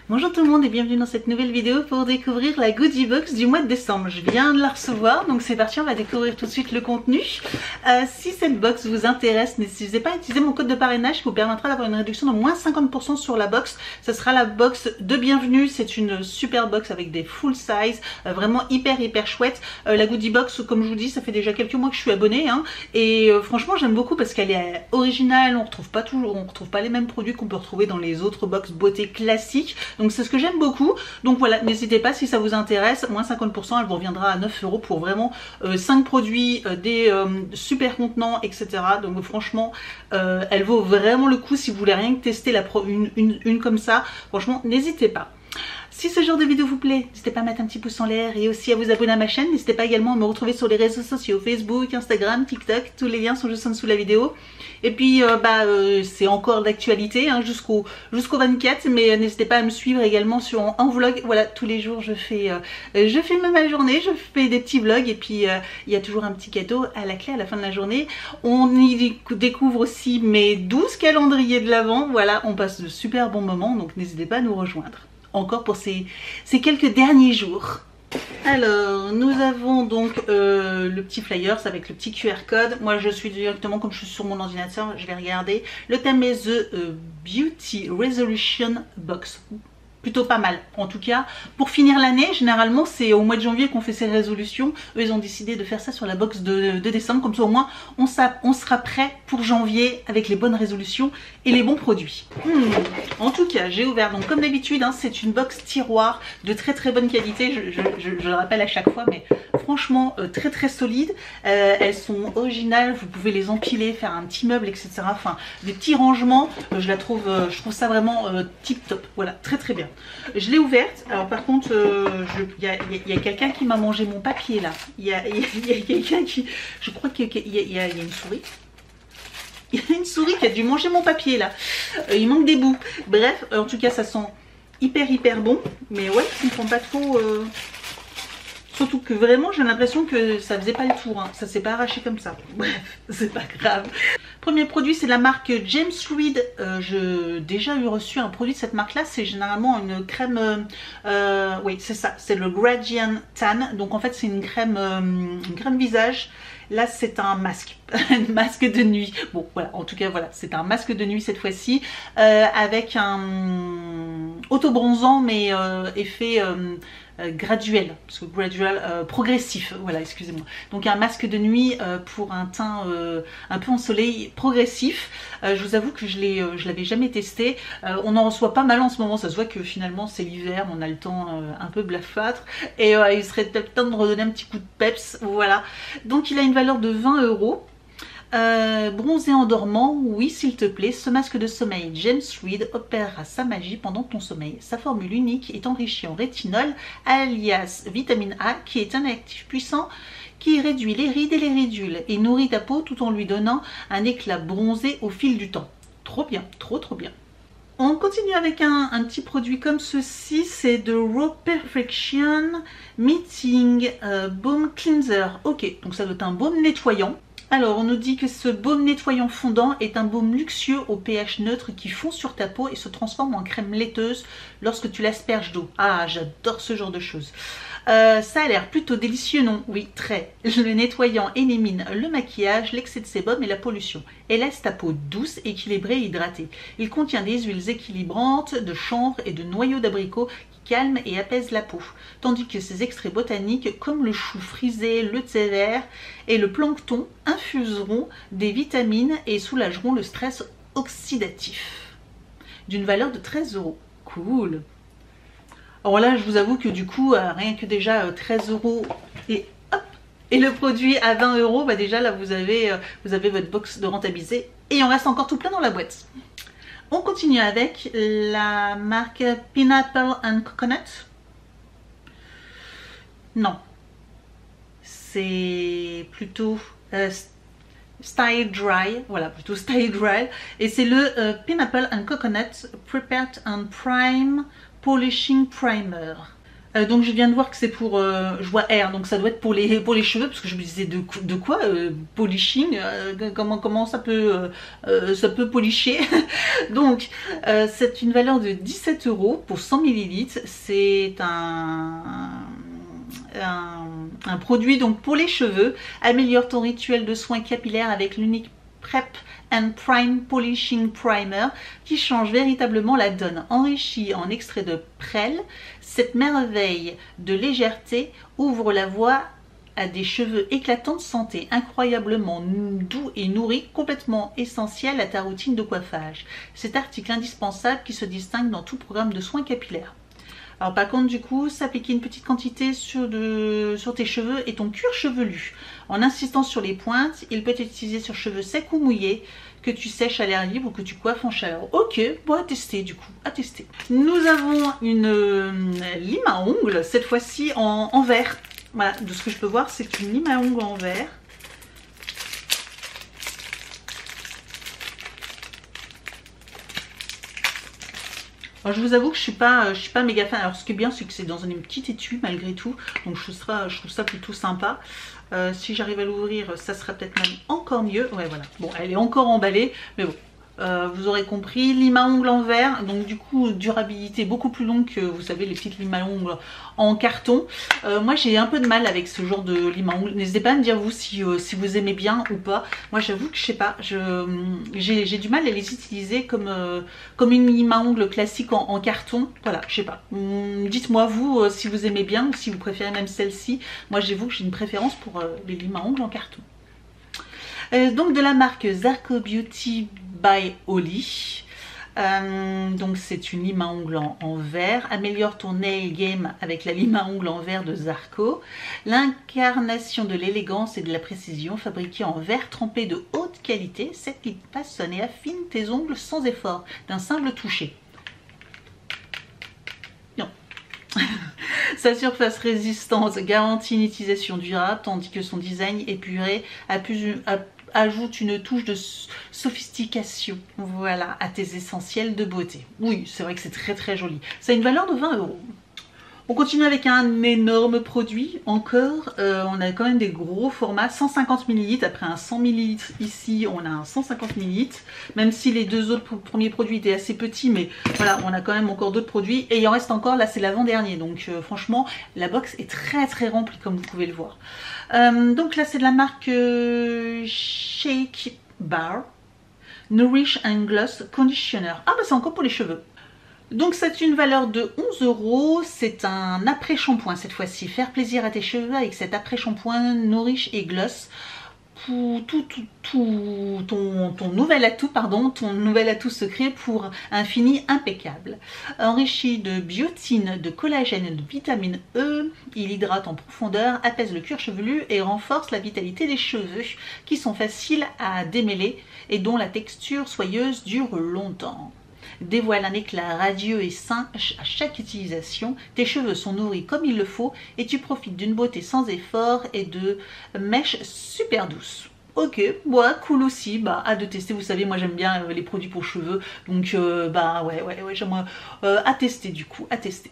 Bonjour tout le monde et bienvenue dans cette nouvelle vidéo pour découvrir la goodie box du mois de décembre. Je viens de la recevoir, donc c'est parti, on va découvrir tout de suite le contenu. Si cette box vous intéresse, n'hésitez pas à utiliser mon code de parrainage qui vous permettra d'avoir une réduction de moins 50% sur la box. Ce sera la box de bienvenue, c'est une super box avec des full size, vraiment hyper chouette. La goodie box, comme je vous dis, ça fait déjà quelques mois que je suis abonnée, hein, et franchement j'aime beaucoup parce qu'elle est originale, on retrouve pas les mêmes produits qu'on peut retrouver dans les autres box beauté classiques. Donc c'est ce que j'aime beaucoup. Donc voilà, n'hésitez pas si ça vous intéresse. Moins 50%, elle vous reviendra à 9 € pour vraiment 5 produits, des super contenants, etc. Donc franchement, elle vaut vraiment le coup si vous voulez rien que tester une comme ça. Franchement, n'hésitez pas. Si ce genre de vidéo vous plaît, n'hésitez pas à mettre un petit pouce en l'air et aussi à vous abonner à ma chaîne. N'hésitez pas également à me retrouver sur les réseaux sociaux, Facebook, Instagram, TikTok. Tous les liens sont juste en dessous de la vidéo. Et puis c'est encore d'actualité hein, jusqu'au 24, mais n'hésitez pas à me suivre également en vlog. Voilà, tous les jours je filme ma journée, je fais des petits vlogs et puis il y a toujours un petit cadeau à la clé à la fin de la journée. On y découvre aussi mes 12 calendriers de l'Avent. Voilà, on passe de super bons moments, donc n'hésitez pas à nous rejoindre. Encore pour ces quelques derniers jours. Alors, nous avons donc le petit flyers avec le petit QR code. Moi, je suis directement, comme je suis sur mon ordinateur, je vais regarder. Le thème est The Beauty Resolution Box. Plutôt pas mal. En tout cas, pour finir l'année, généralement, c'est au mois de janvier qu'on fait ces résolutions. Eux, ils ont décidé de faire ça sur la box de décembre. Comme ça, au moins, on sera prêt pour janvier avec les bonnes résolutions et les bons produits. En tout cas, j'ai ouvert. Donc, comme d'habitude, hein, c'est une box tiroir de très bonne qualité. Je le rappelle à chaque fois, mais franchement, très solide. Elles sont originales. Vous pouvez les empiler, faire un petit meuble, etc. Enfin, des petits rangements. Je trouve ça vraiment tip top. Voilà, très bien. Je l'ai ouverte. Alors par contre, il y a quelqu'un qui m'a mangé mon papier là. Il y a quelqu'un qui... Je crois qu'il y a une souris. Il y a une souris qui a dû manger mon papier là. Il manque des bouts. Bref, en tout cas ça sent hyper bon. Mais ouais, je ne comprends pas trop... Surtout que vraiment j'ai l'impression que ça faisait pas le tour, hein. Ça s'est pas arraché comme ça. Bref, c'est pas grave. Premier produit, c'est la marque James Read. J'ai déjà reçu un produit de cette marque là. C'est généralement une crème, oui c'est ça, c'est le Gradient Tan. Donc en fait c'est une crème visage. Là c'est un masque, un masque de nuit. Bon voilà, en tout cas voilà, c'est un masque de nuit cette fois-ci, avec un auto-bronzant mais effet graduel, parce que gradual, progressif, voilà, excusez-moi. Donc un masque de nuit pour un teint un peu ensoleillé, progressif. Je vous avoue que je l'avais jamais testé. On en reçoit pas mal en ce moment, ça se voit que finalement c'est l'hiver, on a le temps un peu blafâtre, et il serait peut-être temps de redonner un petit coup de peps, voilà. Donc il a une valeur de 20 €. Bronzé en dormant, oui s'il te plaît. Ce masque de sommeil James Read opérera sa magie pendant ton sommeil. Sa formule unique est enrichie en rétinol alias vitamine A, qui est un actif puissant qui réduit les rides et les ridules et nourrit ta peau tout en lui donnant un éclat bronzé au fil du temps. Trop bien, trop bien. On continue avec un petit produit comme ceci, c'est de Raw Perfection Meeting Baume Cleanser. Ok, donc ça doit être un baume nettoyant. Alors on nous dit que ce baume nettoyant fondant est un baume luxueux au pH neutre qui fond sur ta peau et se transforme en crème laiteuse lorsque tu l'asperges d'eau. Ah, j'adore ce genre de choses. Ça a l'air plutôt délicieux, non? Oui, très. Le nettoyant élimine le maquillage, l'excès de sébum et la pollution et laisse ta peau douce, équilibrée et hydratée. Il contient des huiles équilibrantes de chanvre et de noyaux d'abricot qui calment et apaisent la peau, tandis que ces extraits botaniques comme le chou frisé, le thé vert et le plancton infuseront des vitamines et soulageront le stress oxydatif. D'une valeur de 13 €. Cool. Alors là, je vous avoue que du coup, rien que déjà 13 € et hop, et le produit à 20 €, bah déjà là vous avez votre box de rentabiliser et il en reste encore tout plein dans la boîte. On continue avec la marque Pineapple and Coconut. Non, c'est plutôt Style Dry, voilà, plutôt Style Dry, et c'est le Pineapple and Coconut Prepared and Prime Polishing Primer. Donc je viens de voir que c'est pour, je vois R, donc ça doit être pour les cheveux, parce que je me disais de quoi polishing, comment ça peut polisher. Donc c'est une valeur de 17 € pour 100 ml. C'est un produit donc pour les cheveux. Améliore ton rituel de soins capillaires avec l'unique Prep and Prime Polishing Primer qui change véritablement la donne. Enrichi en extrait de prêle, cette merveille de légèreté ouvre la voie à des cheveux éclatants de santé, incroyablement doux et nourris, complètement essentiel à ta routine de coiffage. Cet article indispensable qui se distingue dans tout programme de soins capillaires. Alors par contre du coup, s'appliquer une petite quantité sur tes cheveux et ton cuir chevelu. En insistant sur les pointes, il peut être utilisé sur cheveux secs ou mouillés, que tu sèches à l'air libre ou que tu coiffes en chaleur. Ok, bon à tester du coup, à tester. Nous avons une lime à ongles, cette fois-ci en verre. Voilà, de ce que je peux voir, c'est une lime à ongles en verre. Alors, je vous avoue que je suis pas méga fan. Alors ce qui est bien, c'est que c'est dans une petite étui malgré tout, donc je trouve ça plutôt sympa. Si j'arrive à l'ouvrir, ça sera peut-être même encore mieux. Ouais, voilà. Bon, elle est encore emballée, mais bon. Vous aurez compris, lime à ongles en verre, donc du coup durabilité beaucoup plus longue que vous savez les petites limes à ongles en carton. Moi j'ai un peu de mal avec ce genre de lime à ongles. N'hésitez pas à me dire vous si vous aimez bien ou pas. Moi j'avoue que je sais pas, j'ai du mal à les utiliser comme une lime à ongles classique en carton. Voilà, je sais pas. Dites-moi vous si vous aimez bien ou si vous préférez même celle-ci. Moi j'avoue que j'ai une préférence pour les limes à ongles en carton. Donc de la marque Zarco Beauty by Oli. Donc c'est une lime à ongles en verre. Améliore ton nail game avec la lime à ongles en verre de Zarco. L'incarnation de l'élégance et de la précision, fabriquée en verre trempé de haute qualité. Cette lime façonne et affine tes ongles sans effort, d'un simple toucher. Non. Sa surface résistante garantit une utilisation durable, tandis que son design épuré ajoute une touche de sophistication, voilà, à tes essentiels de beauté. Oui, c'est vrai que c'est très très joli. Ça a une valeur de 20 €. On continue avec un énorme produit encore. On a quand même des gros formats, 150 ml. Après un 100 ml ici, on a un 150 ml. Même si les deux autres premiers produits étaient assez petits, mais voilà, on a quand même encore d'autres produits. Et il en reste encore, là c'est l'avant-dernier. Donc franchement, la box est très très remplie comme vous pouvez le voir. Donc là c'est de la marque Shake Bar. Nourish and Gloss Conditioner. Ah bah c'est encore pour les cheveux. Donc c'est une valeur de 11 €, c'est un après-shampoing cette fois-ci. Faire plaisir à tes cheveux avec cet après-shampoing Nourish et Gloss. Pour ton nouvel atout secret pour un fini impeccable. Enrichi de biotine, de collagène et de vitamine E, il hydrate en profondeur, apaise le cuir chevelu et renforce la vitalité des cheveux qui sont faciles à démêler et dont la texture soyeuse dure longtemps. Dévoile un éclat radieux et sain à chaque utilisation. Tes cheveux sont nourris comme il le faut et tu profites d'une beauté sans effort et de mèches super douces. Ok, ouais, cool aussi, bah hâte de tester. Vous savez, moi j'aime bien les produits pour cheveux, donc bah ouais, j'aimerais à tester du coup, à tester.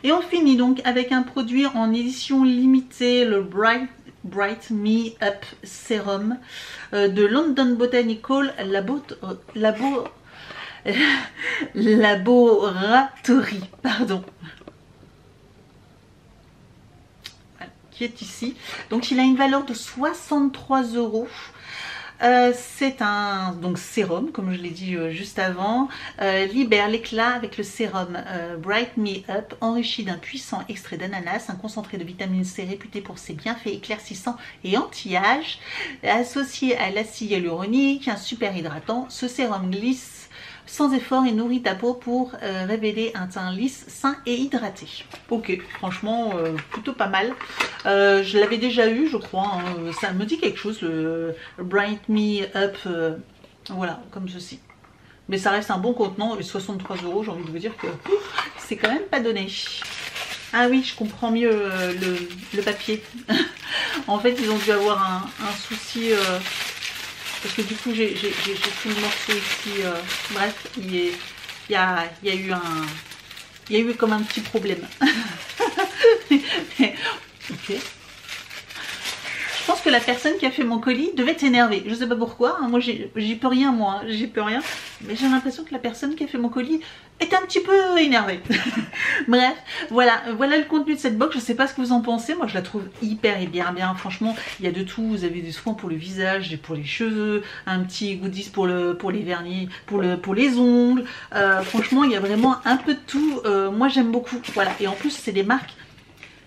Et on finit donc avec un produit en édition limitée, le Bright Me Up Serum de London Botanical Laboratory, pardon, voilà, qui est ici. Donc il a une valeur de 63 €. C'est un sérum, comme je l'ai dit juste avant. Libère l'éclat avec le sérum Bright Me Up, enrichi d'un puissant extrait d'ananas, un concentré de vitamine C réputé pour ses bienfaits éclaircissants et anti-âge, associé à l'acide hyaluronique, un super hydratant. Ce sérum glisse sans effort et nourrit ta peau pour révéler un teint lisse, sain et hydraté. Ok, franchement, plutôt pas mal. Je l'avais déjà eu, je crois. Hein. Ça me dit quelque chose, le Bright Me Up. Voilà, comme ceci. Mais ça reste un bon contenant. Et 63 €, j'ai envie de vous dire que c'est quand même pas donné. Ah oui, je comprends mieux le papier. En fait, ils ont dû avoir un souci... parce que du coup j'ai tout le morceau ici, bref, il y a eu comme un petit problème. Ok. Je pense que la personne qui a fait mon colis devait être énervée. Je sais pas pourquoi, hein. Moi j'y peux rien, moi, hein. J'y peux rien. Mais j'ai l'impression que la personne qui a fait mon colis est un petit peu énervée. Bref, voilà le contenu de cette box. Je sais pas ce que vous en pensez. Moi je la trouve hyper bien. Franchement, il y a de tout. Vous avez des soins pour le visage, des pour les cheveux, un petit goodies pour les vernis, pour les ongles. Franchement, il y a vraiment un peu de tout. Moi j'aime beaucoup. Voilà. Et en plus, c'est des marques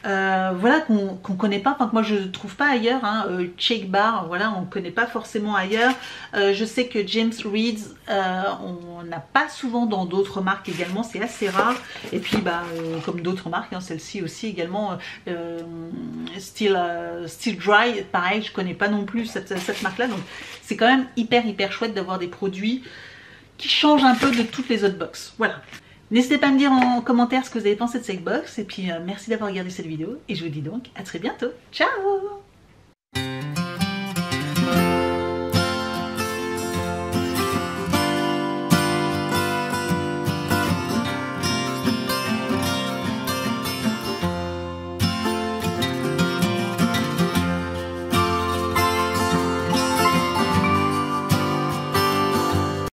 voilà qu'on connaît pas, enfin que moi je trouve pas ailleurs, hein. Shake Bar, voilà, on connaît pas forcément ailleurs. Je sais que James Reed's on n'a pas souvent dans d'autres marques également, c'est assez rare. Et puis bah comme d'autres marques, hein, celle-ci aussi également, Still Dry, pareil, je connais pas non plus cette marque là, donc c'est quand même hyper chouette d'avoir des produits qui changent un peu de toutes les autres box. Voilà. N'hésitez pas à me dire en commentaire ce que vous avez pensé de cette box. Et puis merci d'avoir regardé cette vidéo. Et je vous dis donc à très bientôt. Ciao!